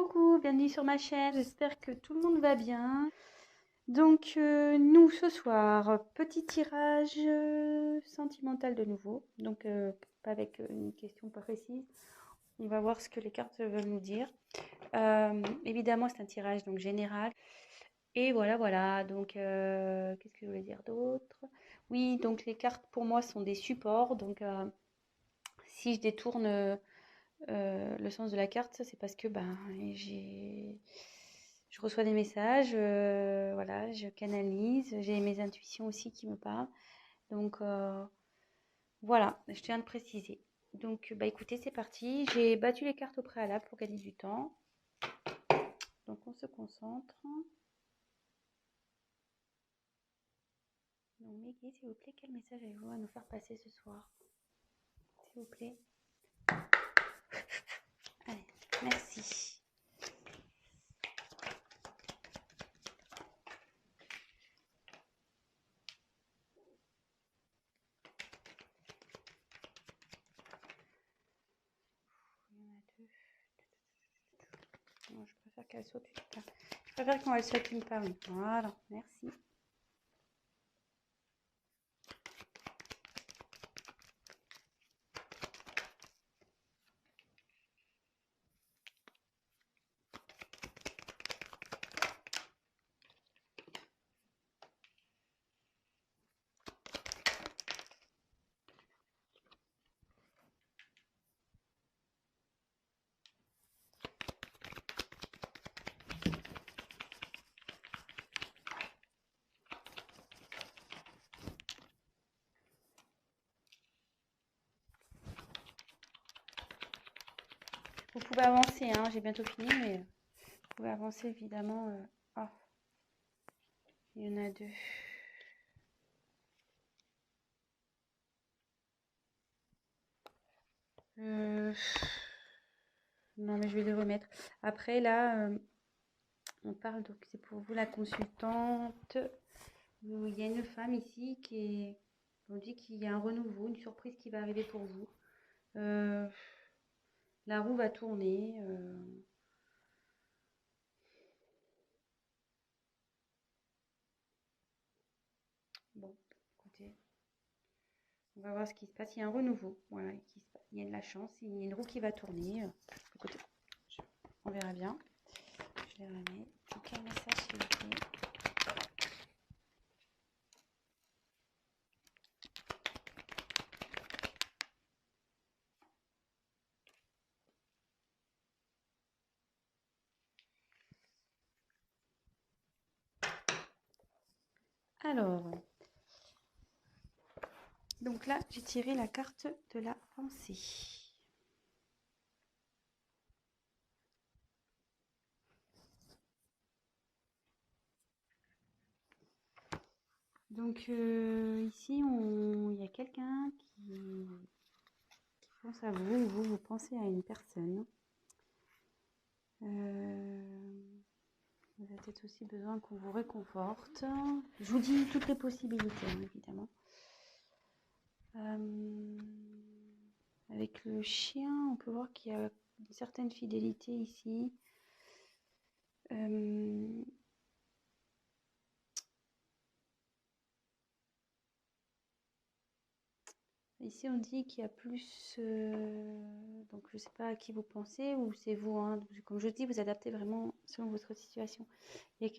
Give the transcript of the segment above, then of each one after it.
Coucou, bienvenue sur ma chaîne, j'espère que tout le monde va bien. Donc nous ce soir, petit tirage sentimental de nouveau, donc pas avec une question pas précise. On va voir ce que les cartes veulent nous dire. Évidemment c'est un tirage donc général. Et voilà, donc qu'est-ce que je voulais dire d'autre? Oui, donc les cartes pour moi sont des supports, donc si je détourne le sens de la carte, c'est parce que ben, je reçois des messages, voilà, je canalise, j'ai mes intuitions aussi qui me parlent. Donc voilà, je tiens à le préciser. Donc bah écoutez, c'est parti. J'ai battu les cartes au préalable pour gagner du temps. Donc on se concentre. Donc Meggy, s'il vous plaît, quel message avez-vous à nous faire passer ce soir? S'il vous plaît. Allez, merci. Il y en a deux. Non, je préfère qu'elle saute une part. Je préfère quand elle saute une part. Voilà, merci. Vous pouvez avancer, hein, j'ai bientôt fini, mais vous pouvez avancer évidemment. Oh, il y en a deux. Euh, Non, mais je vais les remettre. Après, là, on parle, donc c'est pour vous la consultante. Il y a une femme ici on dit qu'il y a un renouveau, une surprise qui va arriver pour vous. Euh, la roue va tourner. Bon, écoutez, on va voir ce qui se passe. Il y a un renouveau. Voilà, il y a de la chance. Il y a une roue qui va tourner. Écoutez, on verra bien. Je les remets. Donc, quel message s'il vous plaît? Alors, donc là, j'ai tiré la carte de la pensée. Donc ici, il y a quelqu'un qui pense à vous, ou vous pensez à une personne. Vous avez peut-être aussi besoin qu'on vous réconforte. Je vous dis toutes les possibilités, hein, évidemment. Avec le chien, on peut voir qu'il y a une certaine fidélité ici. Ici, on dit qu'il y a plus... donc, je ne sais pas à qui vous pensez, ou c'est vous. Hein, comme je dis, vous adaptez vraiment selon votre situation. Il y a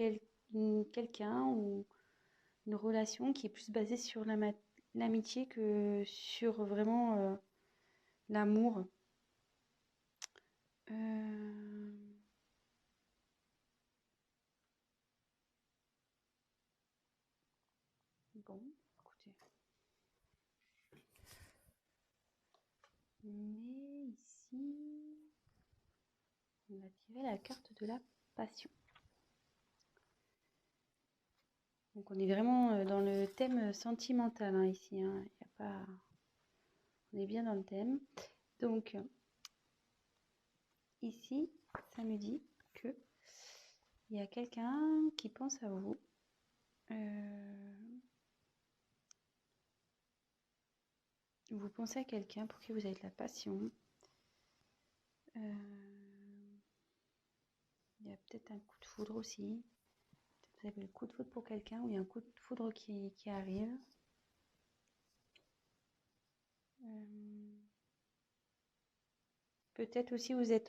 quelqu'un ou une relation qui est plus basée sur l'amitié que sur vraiment l'amour. Bon, écoutez. Mais ici, on va tirer la carte de la passion. Donc on est vraiment dans le thème sentimental hein, ici. Hein. Y a pas... On est bien dans le thème. Donc ici, ça me dit que il y a quelqu'un qui pense à vous. Vous pensez à quelqu'un pour qui vous avez de la passion. y a peut-être un coup de foudre aussi. Vous avez le coup de foudre pour quelqu'un ou il y a un coup de foudre qui arrive. Peut-être aussi vous êtes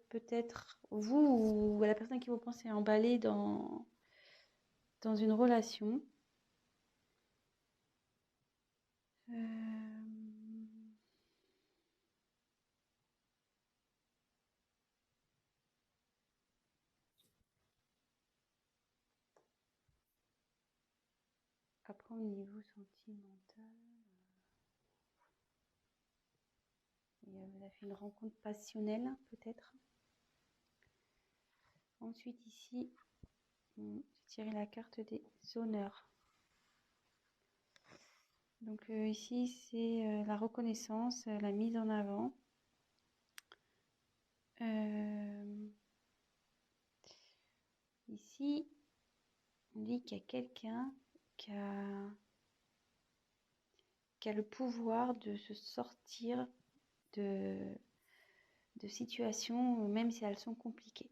peut-être, vous ou la personne à qui vous pensez, emballé dans une relation. Après, au niveau sentimental, vous avez fait une rencontre passionnelle, peut-être. Ensuite, ici, j'ai tiré la carte des honneurs. Donc ici, c'est la reconnaissance, la mise en avant. Ici, on dit qu'il y a quelqu'un qui a le pouvoir de se sortir de situations, même si elles sont compliquées.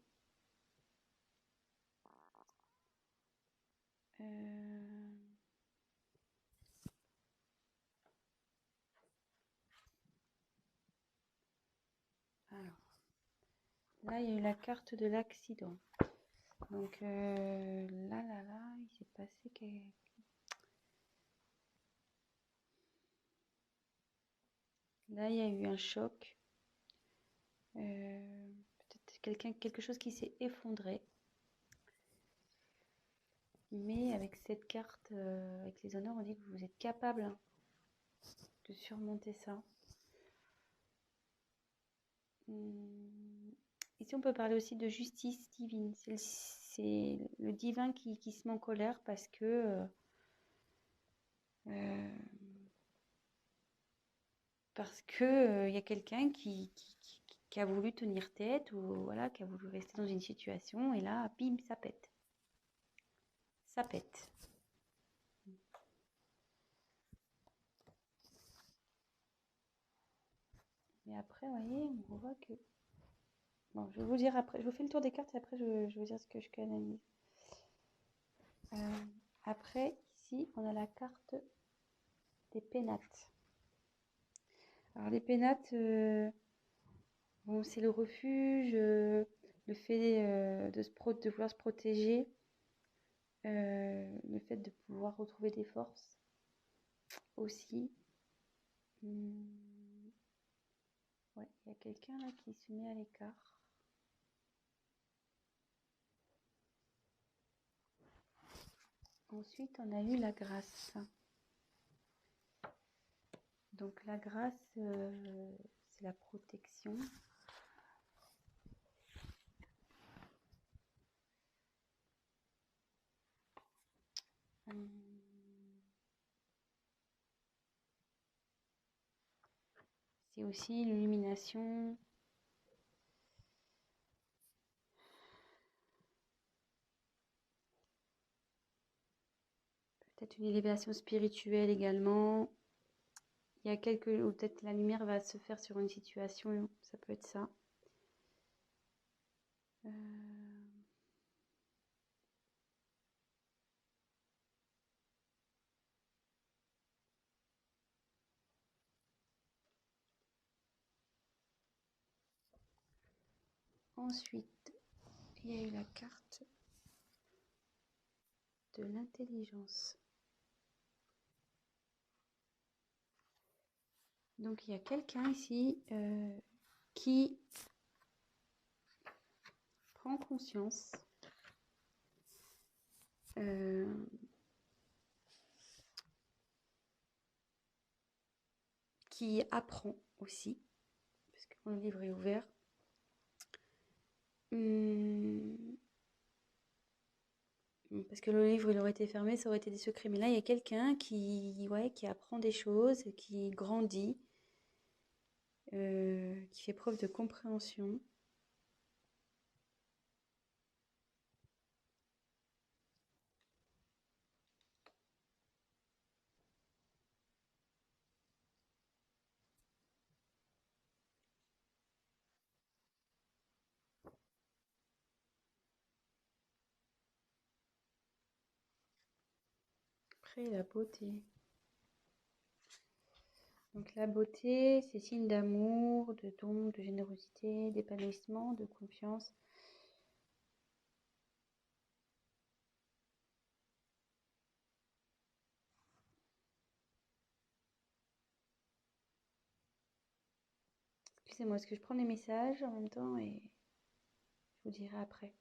Alors, là, il y a eu la carte de l'accident. Donc là, il s'est passé là, il y a eu un choc. Peut-être quelque chose qui s'est effondré. Mais avec cette carte, avec les honneurs, on dit que vous êtes capable de surmonter ça. Ici, on peut parler aussi de justice divine. C'est le divin qui se met en colère parce que il y a quelqu'un qui a voulu tenir tête ou voilà, qui a voulu rester dans une situation et là, bim, ça pète. Ça pète. Mais après, vous voyez, on voit que... Bon, je vais vous dire après. Je vous fais le tour des cartes et après, je vais vous dire ce que je canalise. Après, ici, on a la carte des pénates. Alors, les pénates, bon, c'est le refuge, le fait de vouloir se protéger, le fait de pouvoir retrouver des forces aussi. Ouais, il y a quelqu'un là qui se met à l'écart. Ensuite, on a eu la grâce. Donc la grâce, c'est la protection. C'est aussi l'illumination. Peut-être une élévation spirituelle également. Il y a ou peut-être la lumière va se faire sur une situation, ça peut être ça. Ensuite, il y a eu la carte de l'intelligence. Donc il y a quelqu'un ici qui prend conscience qui apprend aussi, parce que mon livre est ouvert. Parce que le livre, il aurait été fermé, ça aurait été des secrets. Mais là, il y a quelqu'un qui apprend des choses, qui grandit, qui fait preuve de compréhension. Après, la beauté. Donc la beauté, c'est signe d'amour, de don, de générosité, d'épanouissement, de confiance. Excusez-moi, est-ce que je prends les messages en même temps et je vous dirai après.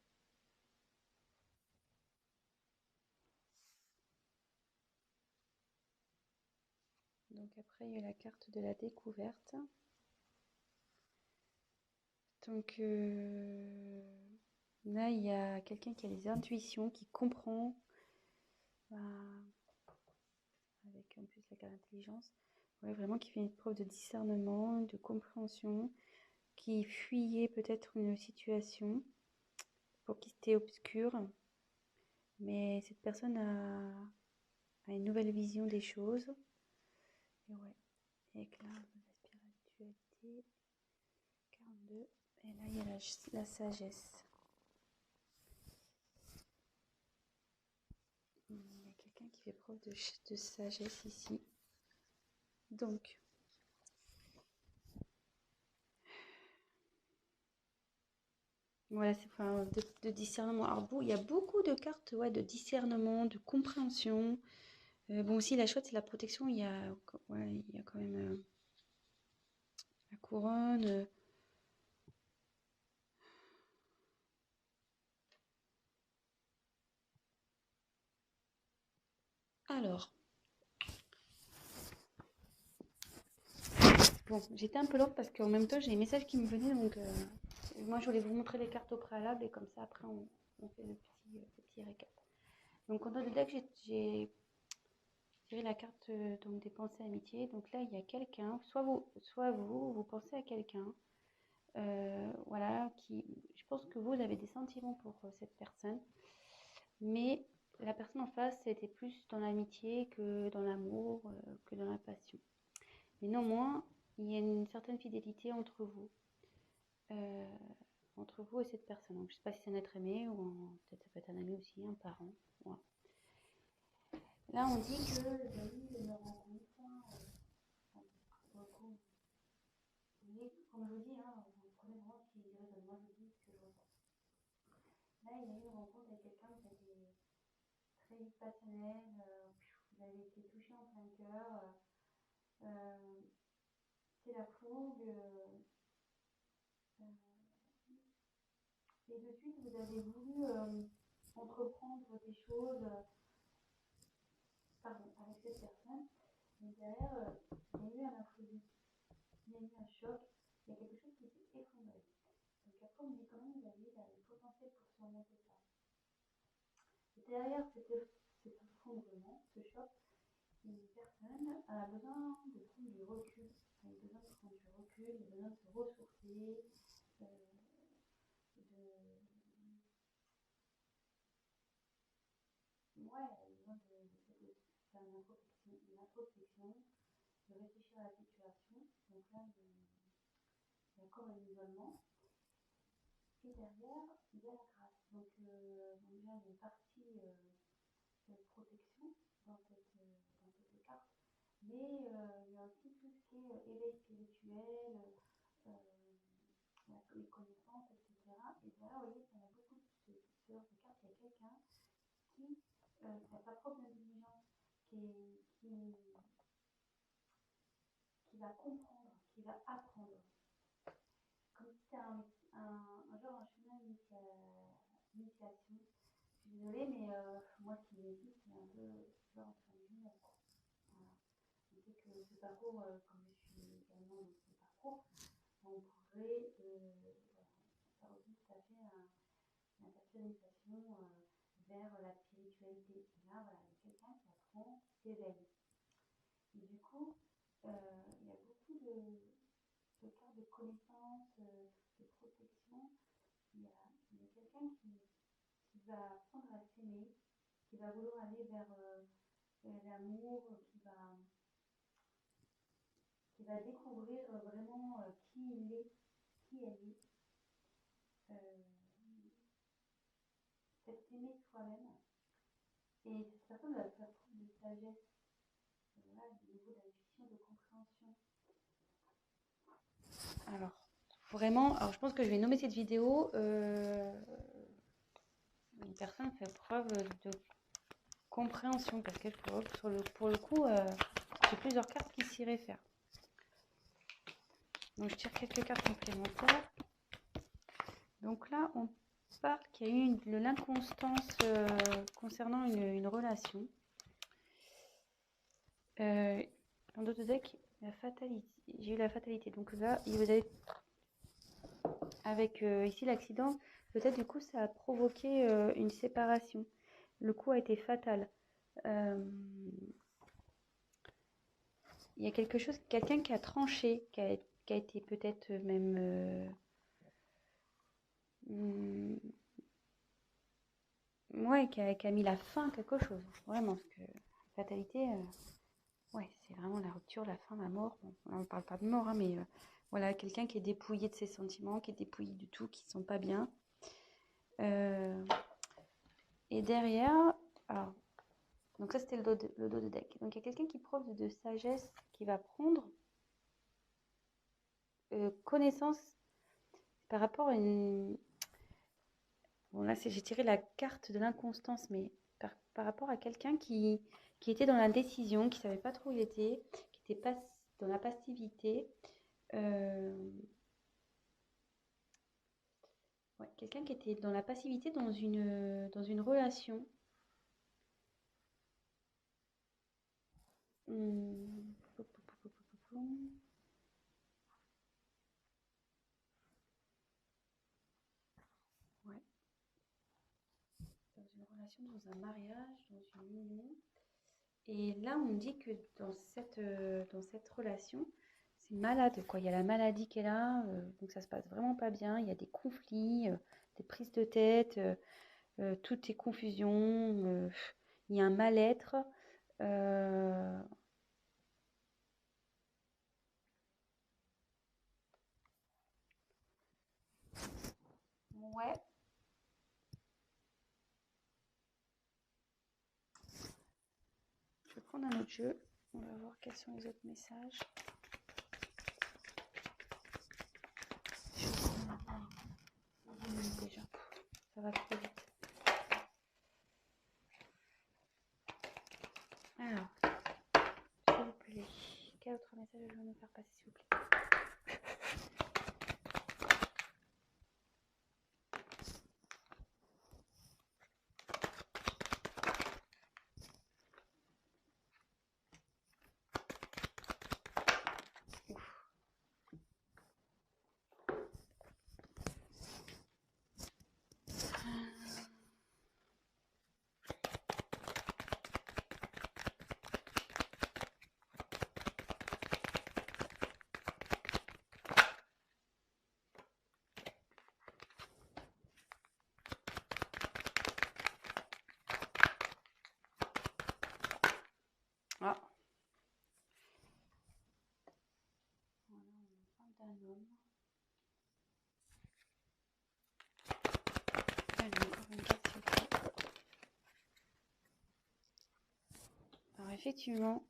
Donc après, il y a la carte de la découverte. Donc là, il y a quelqu'un qui a des intuitions, qui comprend, avec en plus la carte d'intelligence, ouais, vraiment qui fait une preuve de discernement, de compréhension, qui fuyait peut-être une situation pour qui c'était obscur, mais cette personne a une nouvelle vision des choses. Et ouais, éclat de la spiritualité, 42, et là il y a la sagesse. Il y a quelqu'un qui fait preuve de sagesse ici. Donc, voilà, c'est enfin, de discernement. Alors, il y a beaucoup de cartes, ouais, de discernement, de compréhension. Bon, aussi, la chouette, c'est la protection. Ouais, il y a quand même la couronne. Alors, bon, j'étais un peu lente parce qu'en même temps, j'ai les messages qui me venaient. Donc, moi, je voulais vous montrer les cartes au préalable et comme ça, après, on fait le petit récap. Donc, en dans le deck, j'ai tiré la carte donc, des pensées amitié. Donc là, il y a quelqu'un, soit vous pensez à quelqu'un. Voilà, je pense que vous avez des sentiments pour cette personne, mais la personne en face était plus dans l'amitié que dans l'amour, que dans la passion. Mais néanmoins, il y a une certaine fidélité euh, entre vous et cette personne. Donc, je ne sais pas si c'est un être aimé ou peut-être ça peut être un ami aussi, un parent. Voilà. Là, on dit que vous avez eu une rencontre. Mais comme je vous dis, hein, vous prenez vraiment ce qui résonne. Moi, je dis ce que je ressens. Là, il y a eu une rencontre avec quelqu'un qui a été très passionnel, vous avez été touché en plein cœur, c'est la fougue, et de suite vous avez voulu entreprendre des choses avec cette personne, mais derrière il y a eu un imprévu, il y a eu un choc, il y a quelque chose qui s'est effondré. Donc après on dit quand même que vous avez le potentiel pour surmonter ça. Et derrière cet effondrement, ce choc, une personne a besoin de prendre du recul, elle a besoin de prendre du recul, elle a besoin de se ressourcer, de ouais, elle a besoin de faire une introspection, de réfléchir à la situation. Donc là, il y a encore un isolement. Et derrière, il y a la grâce. Donc déjà, il y a une partie de protection dans cette carte. Mais il y a aussi tout ce qui est éveil spirituel, les connaissances, etc. Et derrière, vous voyez, il y a beaucoup de ce genre de cartes. Il y a quelqu'un qui a sa propre intelligence, qui va comprendre, qui va apprendre. Comme si c'était un chemin d'initiation. Je suis désolée, mais moi, ce qui me dit, c'est un peu genre entre guillemets. Voilà. Je sais que ce parcours, comme je suis également dans ce parcours, on pourrait faire aussi tout à fait une personnalisation vers la spiritualité. Et là, voilà, il y a quelqu'un qui apprend, qui s'éveille. Et du coup, il y a beaucoup de cartes de connaissance, de protection. Il y a quelqu'un qui va apprendre à s'aimer, qui va vouloir aller vers l'amour, qui va découvrir vraiment qui il est, qui elle est, s'aimer soi-même. Et cette personne va faire preuve de sagesse, voilà, au niveau d'intuition, de compréhension. Alors, vraiment, alors je pense que je vais nommer cette vidéo une personne fait preuve de compréhension, parce que pour le coup, j'ai plusieurs cartes qui s'y réfèrent. Donc je tire quelques cartes complémentaires. Donc là, on parle qu'il y a eu de l'inconstance concernant une relation. Dans d'autres decks, la fatalité. J'ai eu la fatalité. Donc là, vous avez avec ici l'accident, peut-être du coup ça a provoqué une séparation. Le coup a été fatal. Il y a quelque chose, quelqu'un qui a tranché, qui a été peut-être même ouais, qui a mis la fin à quelque chose. Vraiment, parce que fatalité, ouais, c'est vraiment la rupture, la fin, la mort. Bon, là, on ne parle pas de mort, hein, mais voilà, quelqu'un qui est dépouillé de ses sentiments, qui est dépouillé du tout, qui ne sont pas bien. Et derrière, alors, donc ça c'était le dos de deck. Donc il y a quelqu'un qui preuve de sagesse, qui va prendre connaissance par rapport à une... Bon là j'ai tiré la carte de l'inconstance, mais par rapport à quelqu'un qui était dans la décision, qui ne savait pas trop où il était, qui était pas dans la passivité. Ouais, quelqu'un qui était dans la passivité dans une relation. Ouais. Dans une relation, dans un mariage, dans une union. Et là, on dit que dans cette relation, c'est malade, quoi. Il y a la maladie qui est là, donc ça se passe vraiment pas bien. Il y a des conflits, des prises de tête, tout est confusion. Il y a un mal-être. Ouais. Je vais prendre un autre jeu. On va voir quels sont les autres messages. Déjà, ça va trop vite. Alors, s'il vous plaît, quel autre message je vais me faire passer, s'il vous plaît? Ah. Voilà, on parle d'un homme. Allez, encore une carte, s'il vous plaît. Alors effectivement,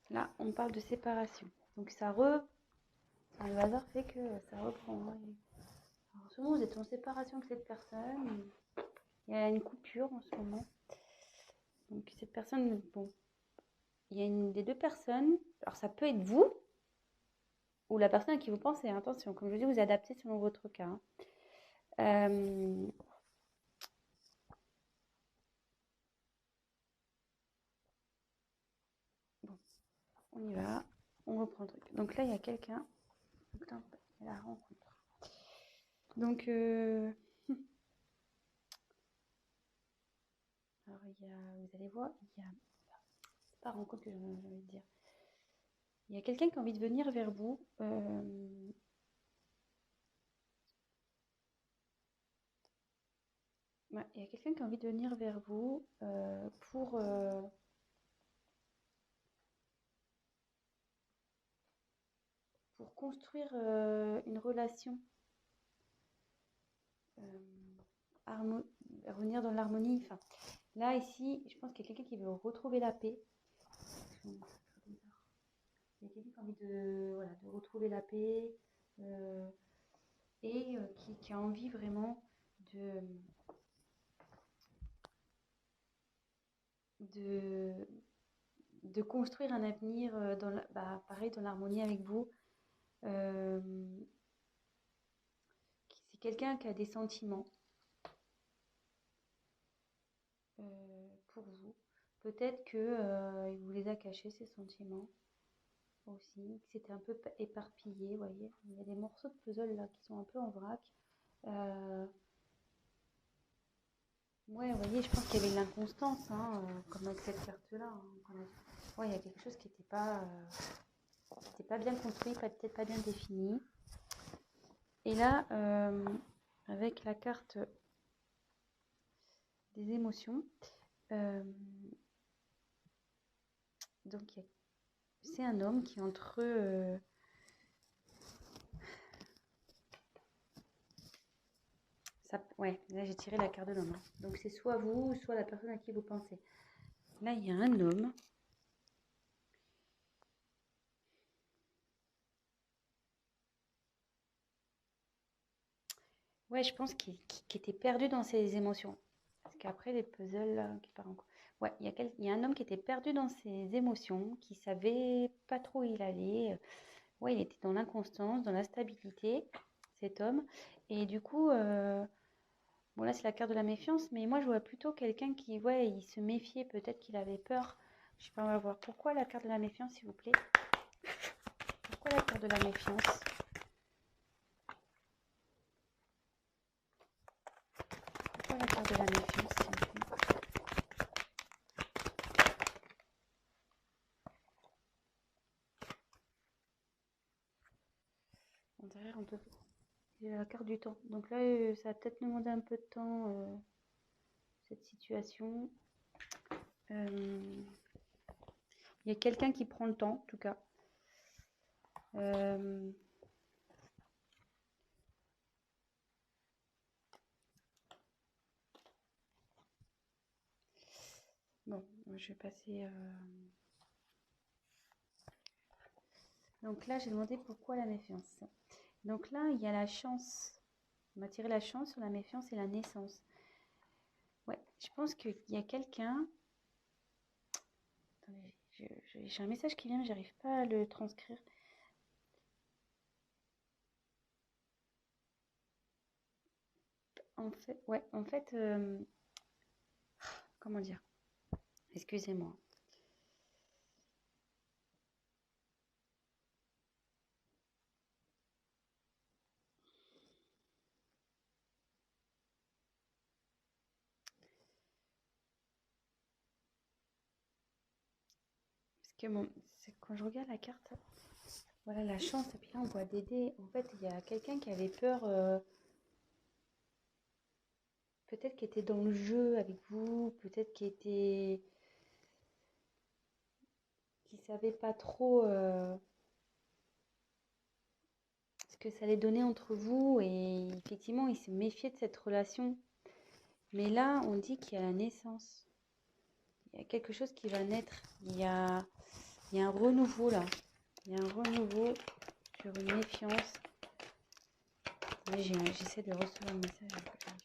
là, on parle de séparation. Donc le hasard fait que ça reprend. Alors, en ce moment, vous êtes en séparation avec cette personne. Il y a une coupure en ce moment. Donc cette personne, bon, il y a une des deux personnes. Alors ça peut être vous ou la personne à qui vous pensez. Attention, comme je vous dis, vous adaptez selon votre cas. Bon, on y va. On reprend le truc. Donc là, il y a quelqu'un. Donc là, il y a la rencontre. Donc, alors vous allez voir, c'est pas rencontre que j'ai envie de dire. Il y a quelqu'un qui a envie de venir vers vous. Ouais, il y a quelqu'un qui a envie de venir vers vous pour construire une relation revenir dans l'harmonie. Enfin, là, ici, je pense qu'il y a quelqu'un qui veut retrouver la paix. Il y a quelqu'un qui a envie de, voilà, de retrouver la paix et qui a envie vraiment de, de construire un avenir pareil, dans l'harmonie avec vous. C'est quelqu'un qui a des sentiments pour vous. Peut-être qu'il vous les a cachés, ces sentiments aussi, que c'était un peu éparpillé, vous voyez. Il y a des morceaux de puzzle là qui sont un peu en vrac. Ouais, vous voyez, je pense qu'il y avait de l'inconstance, hein, comme avec cette carte-là. Hein, ouais, il y a quelque chose qui n'était pas bien construit, peut-être pas bien défini. Et là, avec la carte des émotions, donc c'est un homme qui est entre ouais, là j'ai tiré la carte de l'homme. Hein. Donc c'est soit vous, soit la personne à qui vous pensez. Là, il y a un homme. Ouais, je pense qu'il était perdu dans ses émotions. Parce qu'après, les puzzles qui partent en cours. Ouais, il y a un homme qui était perdu dans ses émotions, qui savait pas trop où il allait. Ouais, il était dans l'inconstance, dans l'instabilité, cet homme. Et du coup, bon là c'est la carte de la méfiance, mais moi je vois plutôt quelqu'un qui, ouais, il se méfiait, peut-être qu'il avait peur. Je sais pas, on va voir. Pourquoi la carte de la méfiance, s'il vous plaît? Pourquoi la carte de la méfiance? Pourquoi la carte de la méfiance, s'il vous plaît? Derrière, on peut... Il y a la carte du temps. Donc là, ça va peut-être demander un peu de temps, cette situation. Il y a quelqu'un qui prend le temps, en tout cas. Bon, je vais passer... Donc là, j'ai demandé pourquoi la méfiance. Donc là, il y a la chance. On m'a tiré la chance sur la méfiance et la naissance. Ouais, je pense qu'il y a quelqu'un... Attendez, j'ai un message qui vient, mais j'arrive pas à le transcrire. En fait, comment dire? Excusez-moi. Parce que quand je regarde la carte, voilà la chance, et puis là on voit des dés. En fait, il y a quelqu'un qui avait peur, peut-être qui était dans le jeu avec vous, peut-être qui savait pas trop ce que ça allait donner entre vous, et effectivement, il se méfiait de cette relation. Mais là, on dit qu'il y a la naissance. Il y a quelque chose qui va naître. Il y a un renouveau là. Il y a un renouveau sur une méfiance. J'essaie de recevoir un message. J'arrive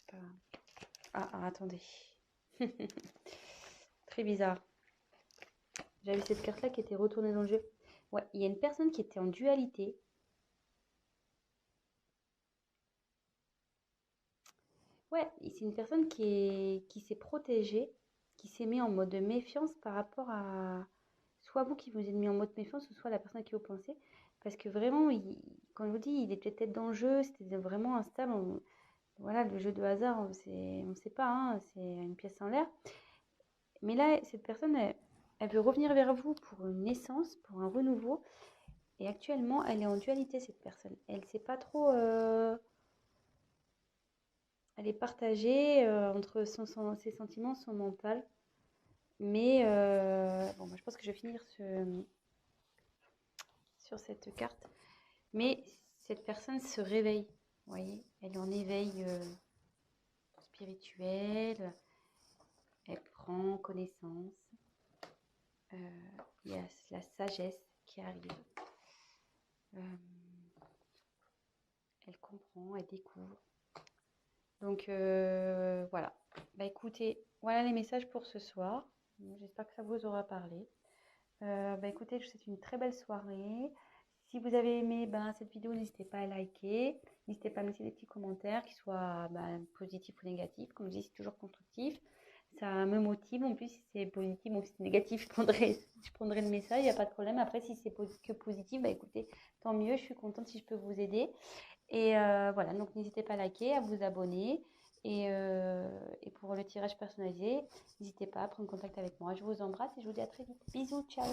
pas. Attendez. Très bizarre. J'avais cette carte-là qui était retournée dans le jeu. Ouais, il y a une personne qui était en dualité. Ouais, c'est une personne qui s'est protégée, qui s'est mis en mode de méfiance par rapport à soit vous qui vous êtes mis en mode méfiance, ou soit la personne à qui vous pensez. Parce que vraiment, quand je vous dis, il était peut-être dans le jeu, c'était vraiment instable. Voilà, le jeu de hasard, on ne sait pas, hein, c'est une pièce en l'air. Mais là, cette personne, elle veut revenir vers vous pour une naissance, pour un renouveau. Et actuellement, elle est en dualité, cette personne. Elle ne sait pas trop... elle est partagée entre ses sentiments, son mental. Mais bon, moi, je pense que je vais finir sur cette carte. Mais cette personne se réveille, vous voyez, elle est en éveil spirituelle. Elle prend connaissance. Il y a la sagesse qui arrive. Elle comprend, elle découvre. Donc voilà. Bah écoutez, voilà les messages pour ce soir. J'espère que ça vous aura parlé. Bah écoutez, je vous souhaite une très belle soirée. Si vous avez aimé cette vidéo, n'hésitez pas à liker. N'hésitez pas à mettre des petits commentaires, qu'ils soient positifs ou négatifs. Comme je dis, c'est toujours constructif. Ça me motive. En plus, si c'est positif ou si c'est négatif, je prendrai le message, il n'y a pas de problème. Après, si c'est que positif, bah écoutez, tant mieux. Je suis contente si je peux vous aider. Et voilà, donc n'hésitez pas à liker, à vous abonner. Et pour le tirage personnalisé, n'hésitez pas à prendre contact avec moi. Je vous embrasse et je vous dis à très vite. Bisous, ciao!